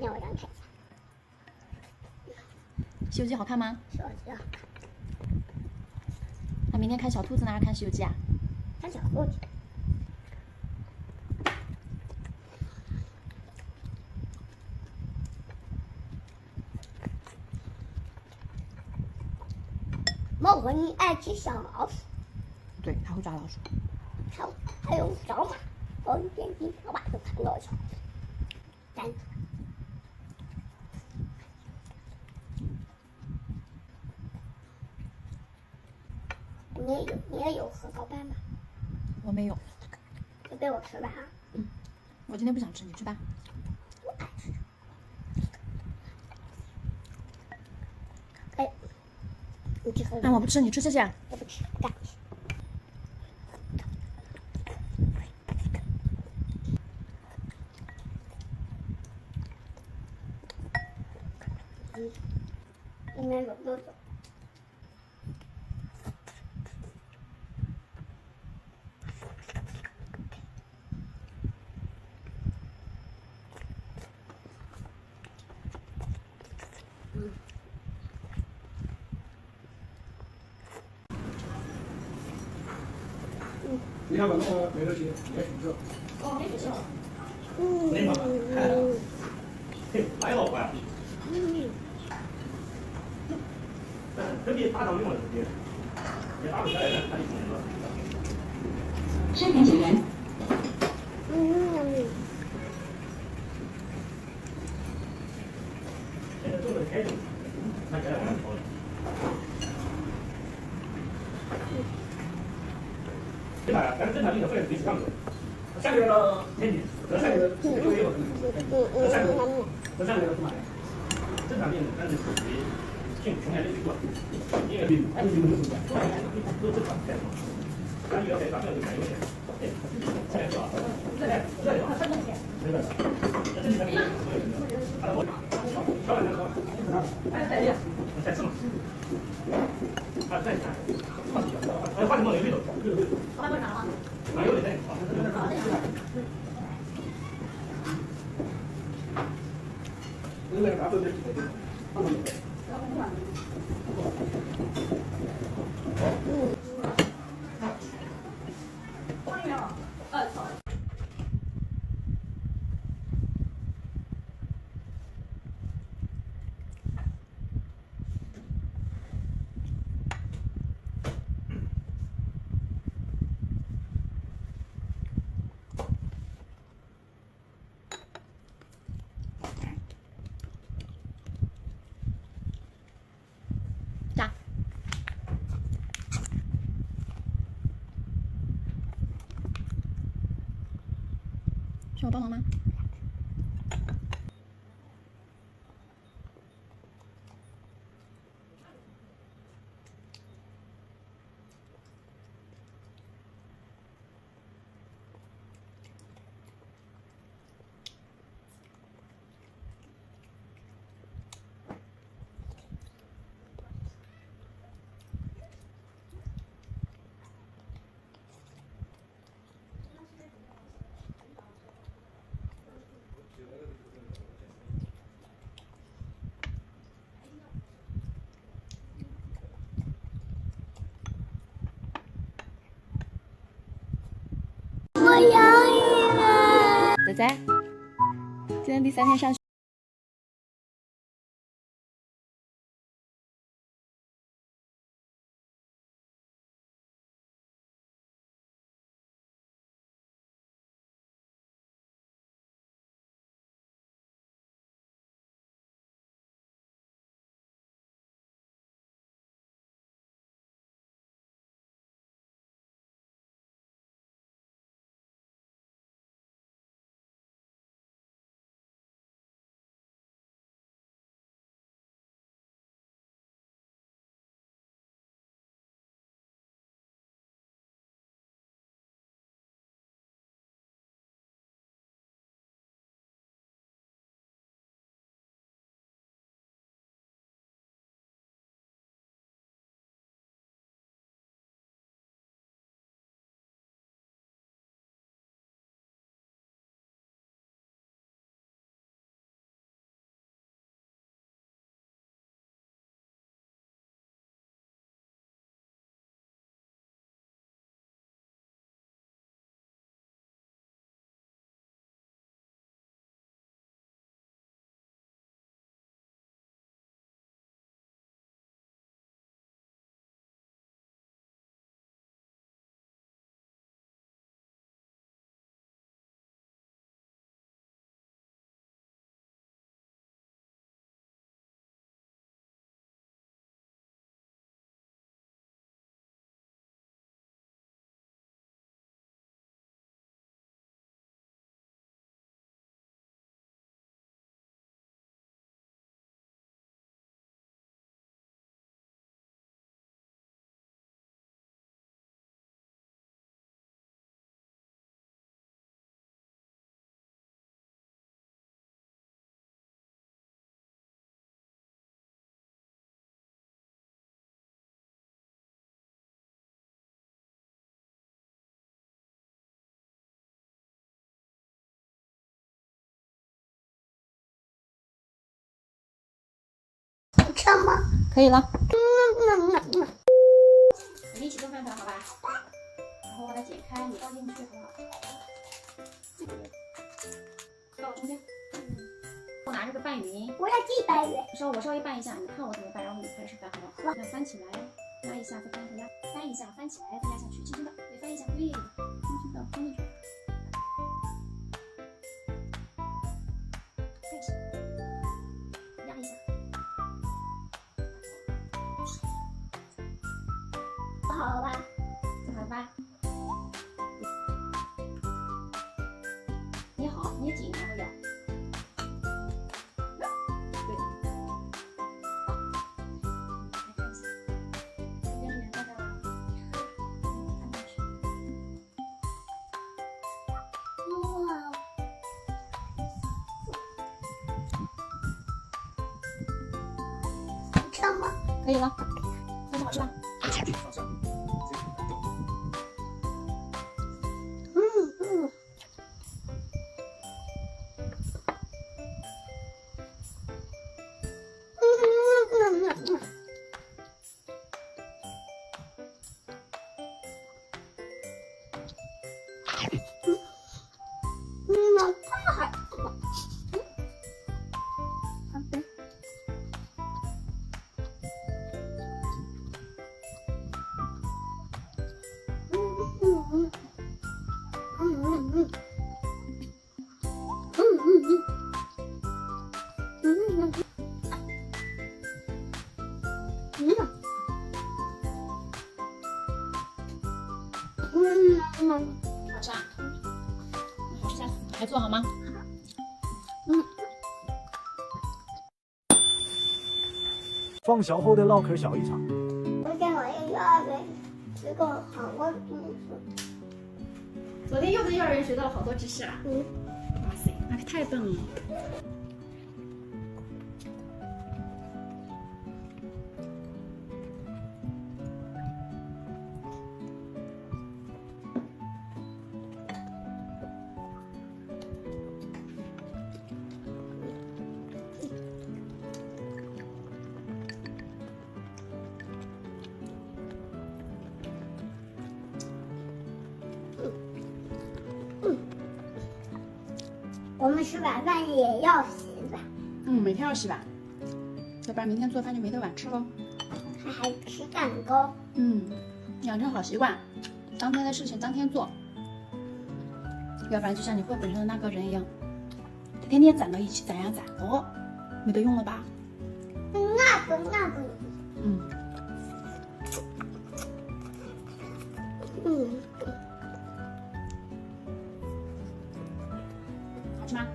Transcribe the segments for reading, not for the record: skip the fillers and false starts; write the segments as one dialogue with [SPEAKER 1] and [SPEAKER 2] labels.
[SPEAKER 1] 让我让你看一下，
[SPEAKER 2] 《西游记》好看吗？
[SPEAKER 1] 手机好看，
[SPEAKER 2] 那明天看小兔子呢，还是看《西游记》啊？
[SPEAKER 1] 看小兔子。猫和你爱吃小老鼠，
[SPEAKER 2] 对，它会抓老鼠。
[SPEAKER 1] 还有小马，我一边听小马就看到小老鼠。站住！你也有核桃瓣吗？
[SPEAKER 2] 我没有，
[SPEAKER 1] 就给我吃吧哈。
[SPEAKER 2] 我今天不想吃，你吃吧。
[SPEAKER 1] 我爱吃。哎，你吃核桃？
[SPEAKER 2] 那我不吃，你吃，谢谢。
[SPEAKER 1] 我不吃，不敢吃。应该有豆豆。
[SPEAKER 3] 你看把那个没得洗，没洗热。
[SPEAKER 4] 哦，没洗热。
[SPEAKER 3] 没嘛，来老快。这比大张用了直接，也打不下来，他就冲了。
[SPEAKER 4] 申请请人。
[SPEAKER 3] 现在正在开动，看起来蛮好的。对吧？咱们正常运的会随时上走。下面的天津，这下面的就也有可能，这下面的是嘛？正常运，但是属于熊孩子去做，因为比还是有的都正常开。咱有点把这个买有点，对，这样是吧？这样，这样，没的，这里面好了，我，老板娘好，哎，再见，再吃嘛，啊，再见，哎，换什么味道？
[SPEAKER 4] 好了，不长了。
[SPEAKER 3] 哪有的在？那个啥都得。
[SPEAKER 2] 炸。需要帮忙吗？
[SPEAKER 1] 我要你了。
[SPEAKER 2] 仔仔，今天第3天上学。
[SPEAKER 1] 什么？
[SPEAKER 2] 可以了。
[SPEAKER 1] 嗯。
[SPEAKER 2] 我们一起做饭团，好吧？然后把它剪开，你倒进去，好不好？倒到中间。我拿这个拌匀，
[SPEAKER 1] 我要几百元。
[SPEAKER 2] 我稍微拌一下，你看我怎么拌，然后你开始拌，好不好？那翻起来，压一下，再翻一下，翻一下，翻起来，再压下去，轻轻的，对，翻一下，对，轻轻的翻进去。开始，压一下。
[SPEAKER 1] 好吧。
[SPEAKER 2] 做好了吧？捏好，捏紧，然后咬。对。好，来看一下，这边是圆的，看进去。
[SPEAKER 1] 哇。什么？
[SPEAKER 2] 可以了，那就好吃吧？好吃啊！好吃，下次还做好吗？
[SPEAKER 5] 放学后的唠嗑小一场。
[SPEAKER 1] 我在我的幼儿园学过好多知识。
[SPEAKER 2] 昨天又在幼儿园学到了好多知识啊！哇塞，那可太笨了。
[SPEAKER 1] 我们吃晚饭也要洗吧？
[SPEAKER 2] 每天要洗碗，要不然明天做饭就没得晚吃喽。
[SPEAKER 1] 还吃蛋糕。
[SPEAKER 2] 养成好习惯，当天的事情当天做，要不然就像你绘本上的那个人一样，他天天攒到一起，攒呀攒，哦，没得用了吧？
[SPEAKER 1] 那个。
[SPEAKER 2] 好吃吗？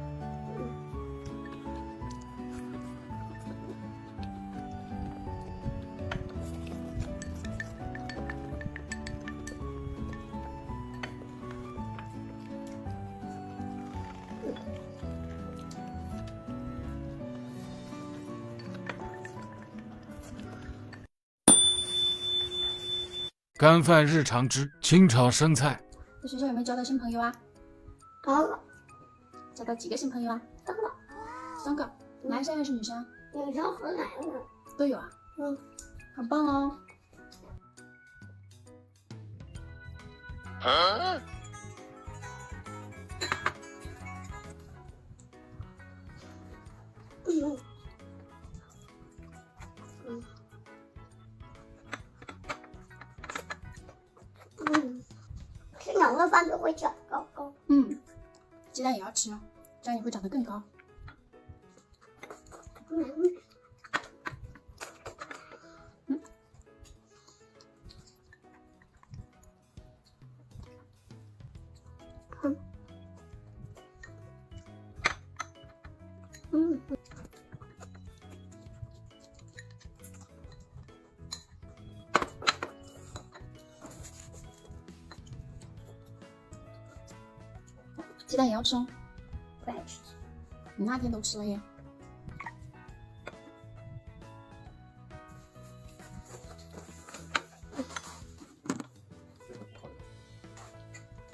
[SPEAKER 6] 干饭日常之清炒生菜。
[SPEAKER 2] 在学校有没有交到新朋友啊？
[SPEAKER 1] 好了，
[SPEAKER 2] 交到几个新朋友啊？3个。男生还是女生？
[SPEAKER 1] 女生和男生。
[SPEAKER 2] 都有啊。好棒哦。
[SPEAKER 1] 吃两个饭都会长高高。
[SPEAKER 2] 鸡蛋也要吃，这样你会长得更高。鸡蛋也要吃哦。
[SPEAKER 1] 不爱吃。
[SPEAKER 2] 你那天都吃了耶。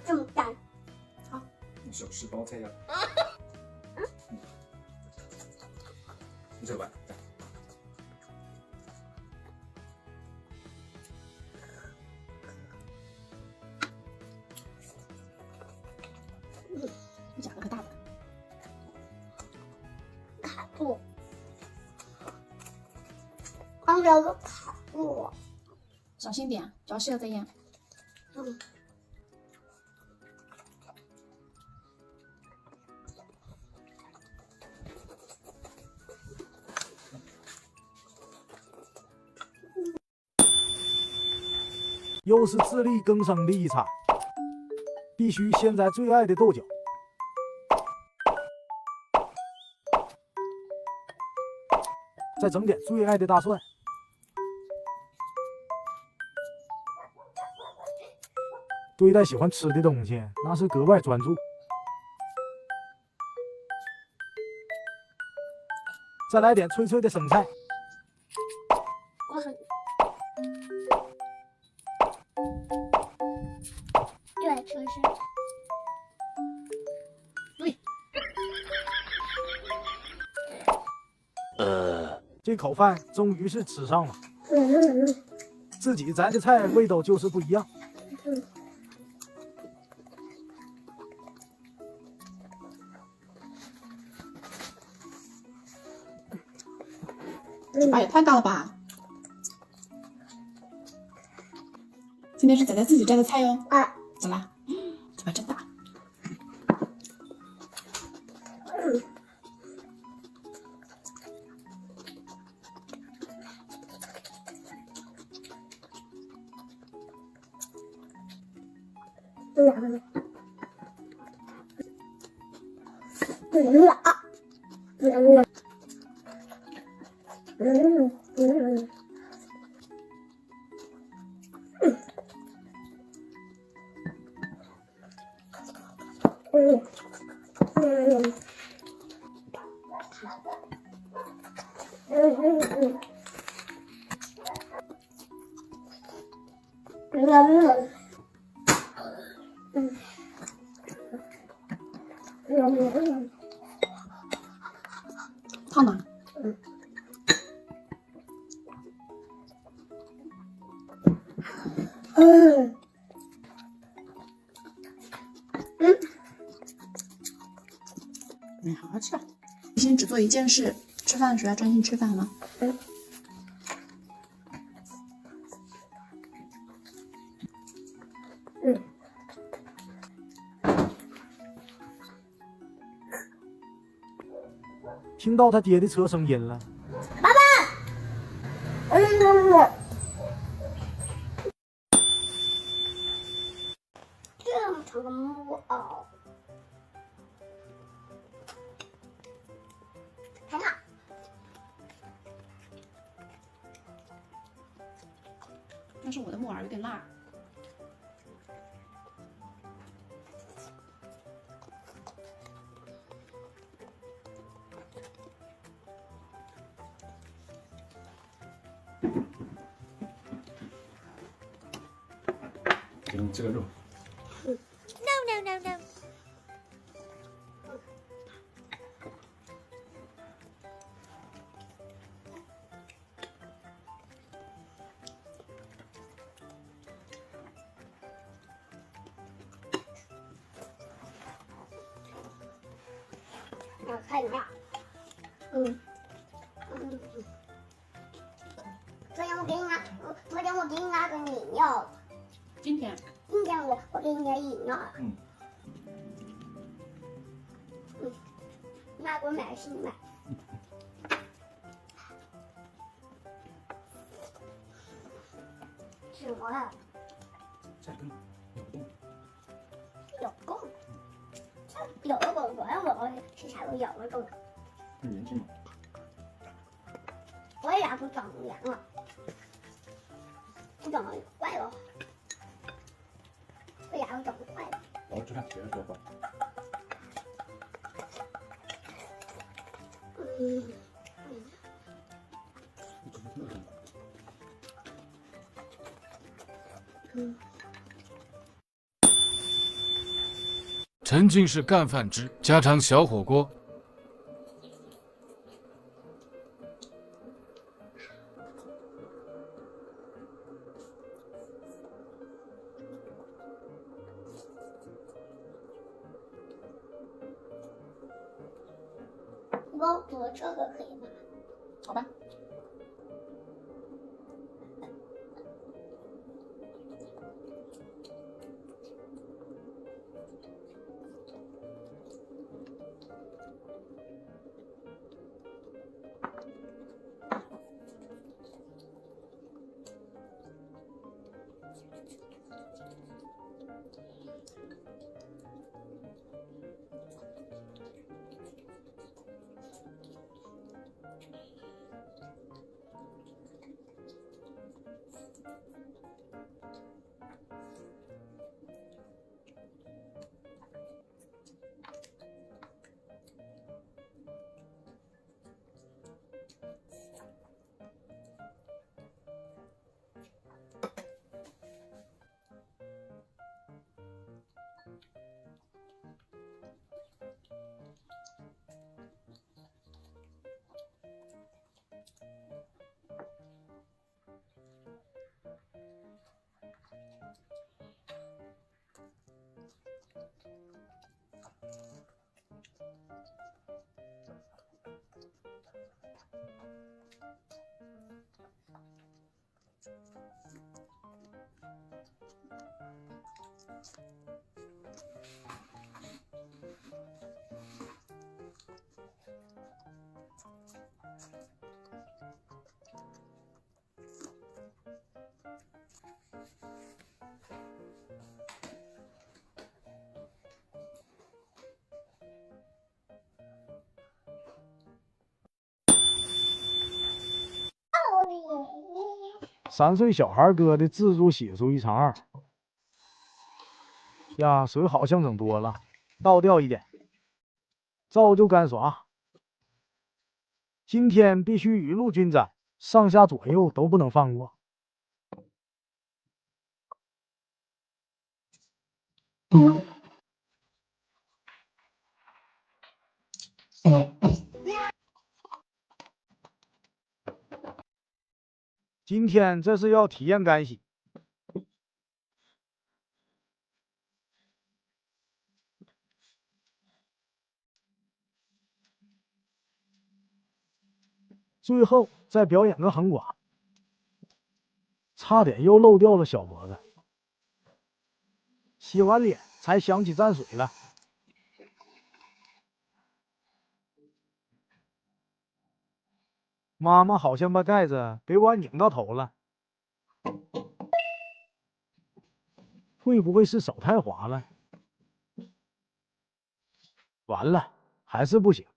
[SPEAKER 1] 这么干。
[SPEAKER 2] 好，
[SPEAKER 5] 你手吃包菜呀？你这个碗。
[SPEAKER 1] 不，刚才个卡住。
[SPEAKER 2] 小心点，嚼碎了再咽。
[SPEAKER 1] 嗯。
[SPEAKER 5] 又是自力更生的一餐，必须现在最爱的豆角，再整点最爱的大蒜，对待喜欢吃的东西那是格外专注。再来点脆脆的生菜，
[SPEAKER 1] 我很对，确实。
[SPEAKER 2] 对，
[SPEAKER 5] 这口饭终于是吃上了。自己摘的菜味道就是不一样。
[SPEAKER 2] 这把也太大了吧！今天是仔仔自己摘的菜哟。
[SPEAKER 1] 啊，
[SPEAKER 2] 咋啦？这把真大。烫吗？好好吃啊！一心只做一件事，吃饭时要专心吃饭吗？
[SPEAKER 5] 听到他爹的车声音了，
[SPEAKER 1] 这么长个木偶，看看，
[SPEAKER 2] 但是我的木耳有点辣。
[SPEAKER 3] 给你这个肉。
[SPEAKER 1] 我看一下，昨天我给你拿个饮料，
[SPEAKER 2] 今天
[SPEAKER 1] 我给你点饮料，那给我买新买，什么呀？
[SPEAKER 3] 再跟
[SPEAKER 1] 有够，有个狗昨天我吃啥都咬了够，
[SPEAKER 3] 很年轻嘛。
[SPEAKER 1] 我也牙都长凉了，不长得坏了，我牙都长得坏了。
[SPEAKER 3] 然后吃饭别说话。
[SPEAKER 6] 沉浸式干饭之家常小火锅。
[SPEAKER 1] 猫多这个可以吗？
[SPEAKER 2] 好吧。
[SPEAKER 5] 3岁小孩哥的自助洗漱1乘2。呀，水好像整多了，倒掉一点。照旧干刷。今天必须雨露均沾，上下左右都不能放过。今天这是要体验干洗。最后再表演个横刮，差点又漏掉了小脖子。洗完脸才想起沾水了。妈妈好像把盖子给我拧到头了，会不会是手太滑了？完了，还是不行，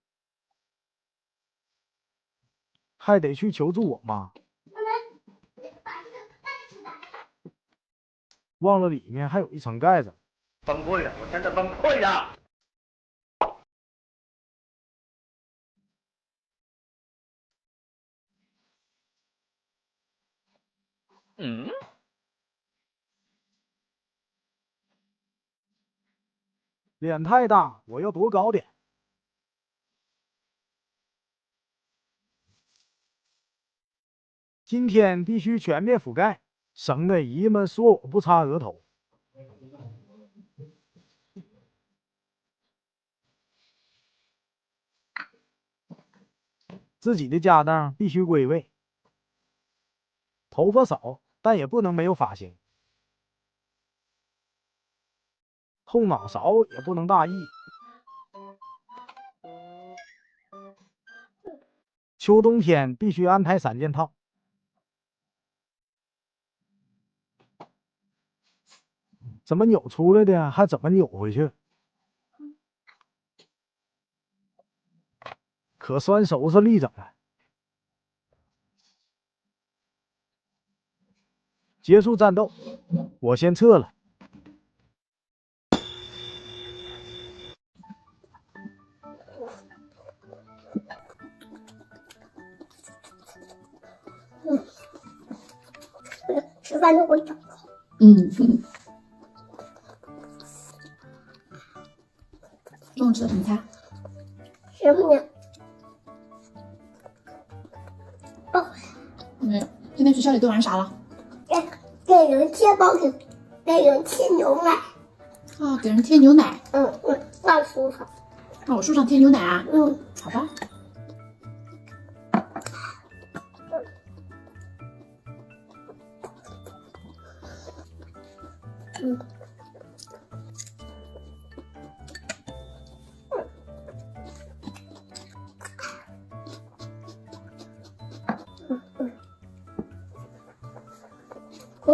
[SPEAKER 5] 还得去求助我妈。忘了里面还有一层盖子。
[SPEAKER 3] 崩溃了，我真的崩溃了。
[SPEAKER 5] 脸太大，我要躲高点。今天必须全面覆盖，省得姨们说我不擦额头。自己的家当必须归位，头发少，但也不能没有发型。后脑勺也不能大意。秋冬天必须安排3件套。怎么扭出来的，还怎么扭回去？可酸收拾立整了。结束战斗，我先撤了。
[SPEAKER 1] 吃饭都会长口。
[SPEAKER 2] 中午吃的什么菜？
[SPEAKER 1] 什么呀？哦，
[SPEAKER 2] 今天学校里都玩啥了？
[SPEAKER 1] 给人切包子，给人切牛奶。
[SPEAKER 2] 啊，给人贴牛奶。
[SPEAKER 1] 放树上。
[SPEAKER 2] 让我树上贴牛奶啊？
[SPEAKER 1] 嗯，
[SPEAKER 2] 好吧。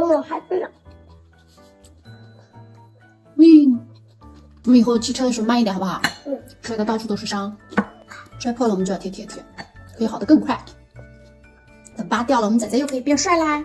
[SPEAKER 1] 我还不了。
[SPEAKER 2] 喂，我们以后骑车的时候慢一点好不好？
[SPEAKER 1] 嗯。
[SPEAKER 2] 摔得到处都是伤，摔破了我们就要贴，可以好得更快。等疤掉了，我们仔仔又可以变帅啦。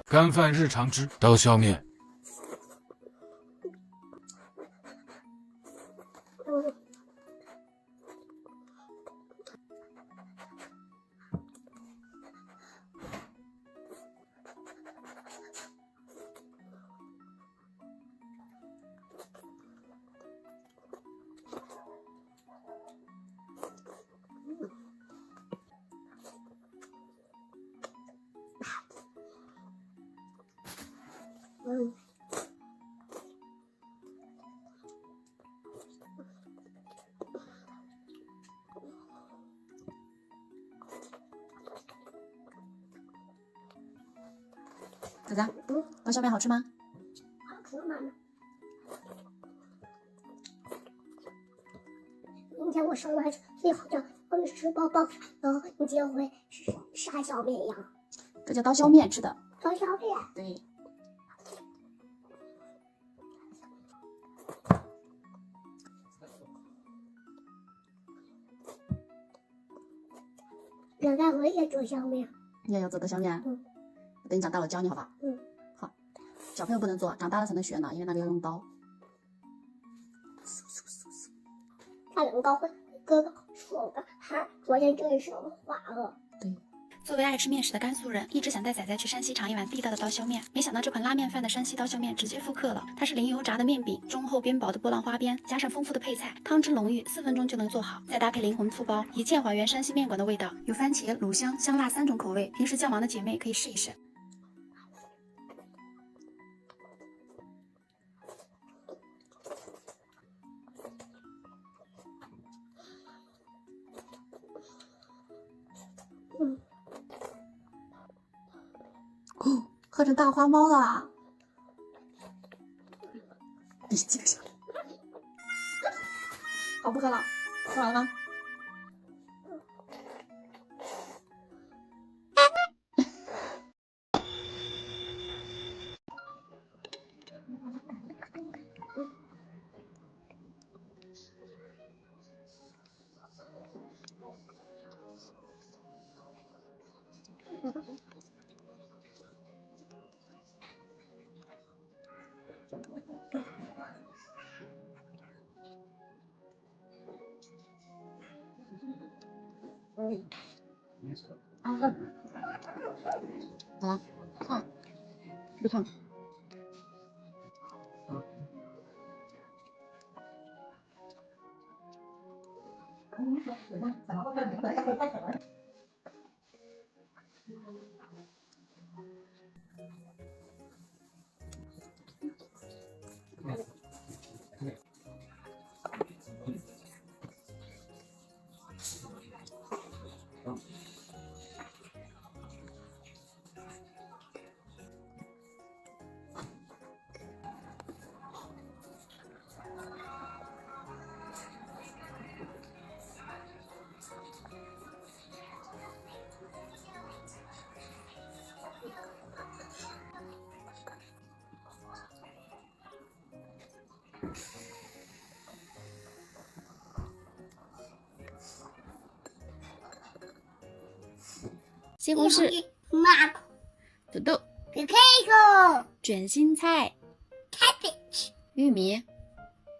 [SPEAKER 6] 干饭日常之刀削面。
[SPEAKER 2] 仔仔，刀削面好吃吗？
[SPEAKER 1] 好吃吗？明天我生完最好叫我们吃包饭，然后你就会杀小面一样。
[SPEAKER 2] 这叫刀削面吃的。
[SPEAKER 1] 刀削面。
[SPEAKER 2] 对。
[SPEAKER 1] 长大我也做小面。
[SPEAKER 2] 你也要做刀削面？
[SPEAKER 1] 嗯。
[SPEAKER 2] 我等你长大了教你好吧？
[SPEAKER 1] 嗯。
[SPEAKER 2] 好。小朋友不能做，长大了才能学呢，因为那里要用刀。
[SPEAKER 1] 大人高会哥哥说的，他昨天真是话了。
[SPEAKER 2] 对。
[SPEAKER 7] 作为爱吃面食的甘肃人，一直想带仔仔去山西尝一碗地道的刀削面，没想到这款拉面饭的山西刀削面直接复刻了。它是零油炸的面饼，中厚边薄的波浪花边，加上丰富的配菜，汤汁浓郁，4分钟就能做好。再搭配灵魂醋包，一键还原山西面馆的味道，有番茄、卤香、香辣3种口味，平时较忙的姐妹可以试一试。
[SPEAKER 2] 喝成大花猫了，你这个小，好不喝了？喝完了吗？好了，烫，不烫。
[SPEAKER 7] 西红柿、
[SPEAKER 1] 马
[SPEAKER 7] 土豆、
[SPEAKER 1] potato
[SPEAKER 7] 卷心菜、
[SPEAKER 1] cabbage
[SPEAKER 7] 玉米、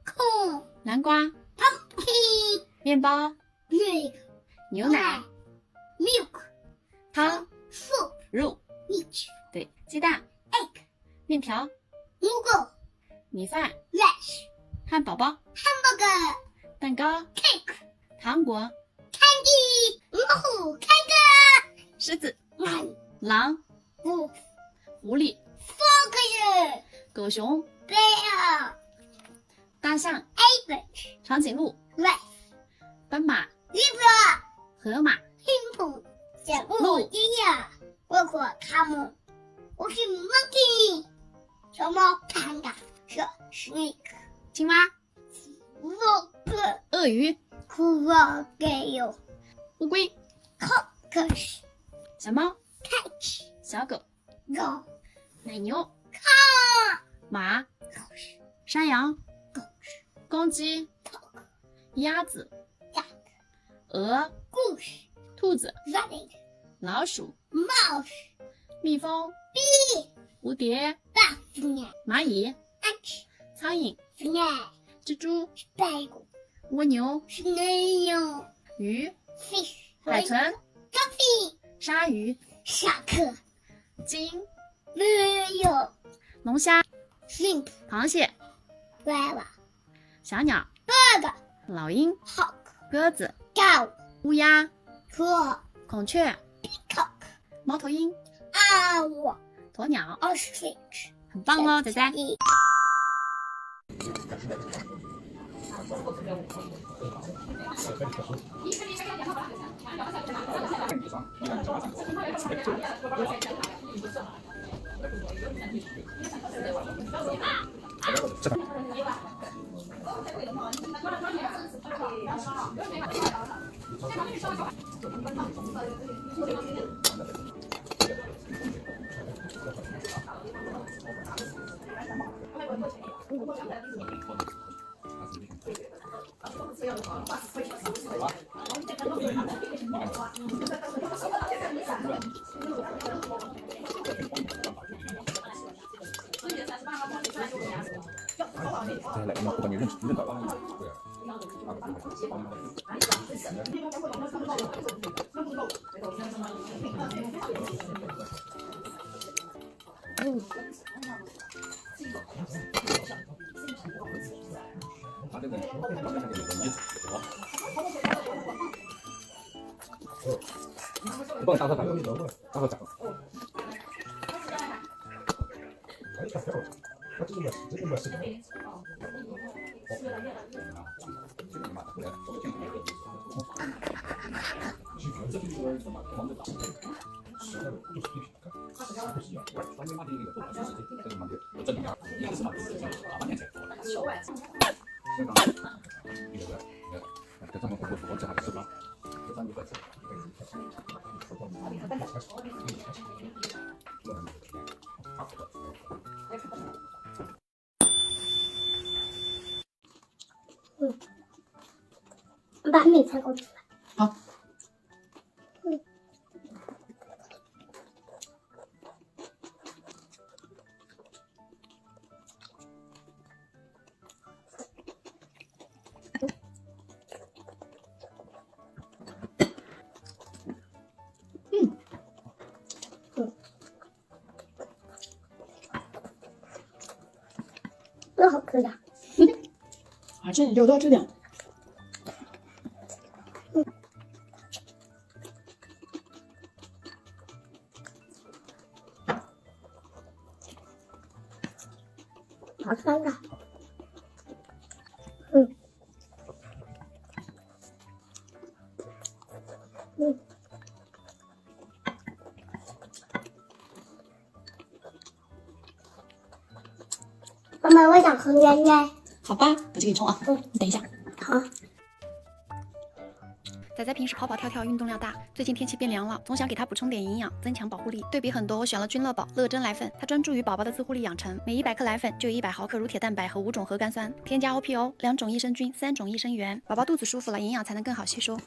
[SPEAKER 1] corn
[SPEAKER 7] 南瓜、
[SPEAKER 1] pumpkin
[SPEAKER 2] 面包、
[SPEAKER 1] milk
[SPEAKER 2] 牛奶、
[SPEAKER 1] milk
[SPEAKER 2] 汤、
[SPEAKER 1] soup
[SPEAKER 2] 肉，
[SPEAKER 1] meat
[SPEAKER 2] 对，鸡蛋、
[SPEAKER 1] egg
[SPEAKER 2] 面条、
[SPEAKER 1] noodle
[SPEAKER 2] 米饭、
[SPEAKER 1] rice
[SPEAKER 2] 汉堡包、
[SPEAKER 1] hamburger
[SPEAKER 2] 蛋糕、
[SPEAKER 1] cake
[SPEAKER 2] 糖果、
[SPEAKER 1] candy 老虎 tiger
[SPEAKER 2] 狮子、
[SPEAKER 1] lion
[SPEAKER 2] 狼、
[SPEAKER 1] wolf
[SPEAKER 2] 狐狸、
[SPEAKER 1] fox
[SPEAKER 2] 狗熊、
[SPEAKER 1] bear
[SPEAKER 2] 大象、
[SPEAKER 1] elephant
[SPEAKER 2] 长颈鹿、
[SPEAKER 1] race
[SPEAKER 2] 斑马、
[SPEAKER 1] zebra
[SPEAKER 2] 河马、
[SPEAKER 1] hippo 小鹿 deer 包括它们。我是 monkey 小猫 panda 是 snake
[SPEAKER 2] 青蛙、
[SPEAKER 1] frog
[SPEAKER 2] 鳄鱼、
[SPEAKER 1] crocodile
[SPEAKER 2] 乌龟、
[SPEAKER 1] cockroach
[SPEAKER 2] 小猫、
[SPEAKER 1] cat
[SPEAKER 2] 小狗、
[SPEAKER 1] dog
[SPEAKER 2] 奶牛、
[SPEAKER 1] car
[SPEAKER 2] 马、山羊、公鸡、鸭子、
[SPEAKER 1] duck
[SPEAKER 2] 鹅、
[SPEAKER 1] goose
[SPEAKER 2] 兔子、
[SPEAKER 1] rabbit
[SPEAKER 2] 老鼠、
[SPEAKER 1] mouse
[SPEAKER 2] 蜜蜂、
[SPEAKER 1] bee
[SPEAKER 2] 蝴蝶、
[SPEAKER 1] butterfly
[SPEAKER 2] 蚂蚁、
[SPEAKER 1] ant
[SPEAKER 2] 苍蝇、
[SPEAKER 1] fly
[SPEAKER 2] 蜘蛛、
[SPEAKER 1] spider
[SPEAKER 2] 蜗牛、
[SPEAKER 1] snail
[SPEAKER 2] 鱼、
[SPEAKER 1] fish
[SPEAKER 2] 海豚、
[SPEAKER 1] dolphin
[SPEAKER 2] 鲨鱼、
[SPEAKER 1] shark
[SPEAKER 2] 鲸、
[SPEAKER 1] whale
[SPEAKER 2] 龙虾、
[SPEAKER 1] shrimp
[SPEAKER 2] 螃蟹、
[SPEAKER 1] rabbit
[SPEAKER 2] 小鸟、
[SPEAKER 1] bird
[SPEAKER 2] 老鹰、
[SPEAKER 1] hawk
[SPEAKER 2] 鸽子、
[SPEAKER 1] dove
[SPEAKER 2] 乌鸦、
[SPEAKER 1] crow
[SPEAKER 2] 孔雀、
[SPEAKER 1] peacock
[SPEAKER 2] 猫头鹰、
[SPEAKER 1] owl
[SPEAKER 2] 鸵鸟，
[SPEAKER 1] ostrich
[SPEAKER 2] 很棒哦，仔仔。
[SPEAKER 8] 接下来我们不把你认到了。对啊。不帮你打他打他打。
[SPEAKER 1] 把米菜给我出来。
[SPEAKER 2] 好。
[SPEAKER 1] 那好吃的。
[SPEAKER 2] 好吃你就多吃点。
[SPEAKER 1] 好酸的。妈妈，我想喝圆圆。
[SPEAKER 2] 好吧，我去给你冲啊。你等一下。
[SPEAKER 1] 好。
[SPEAKER 7] 仔仔平时跑跑跳跳，运动量大，最近天气变凉了，总想给他补充点营养，增强保护力。对比很多，我选了君乐宝乐珍奶粉，它专注于宝宝的自护力养成，每100克奶粉就有100毫克乳铁蛋白和5种核苷酸，添加 OPO，2种益生菌，3种益生元，宝宝肚子舒服了，营养才能更好吸收。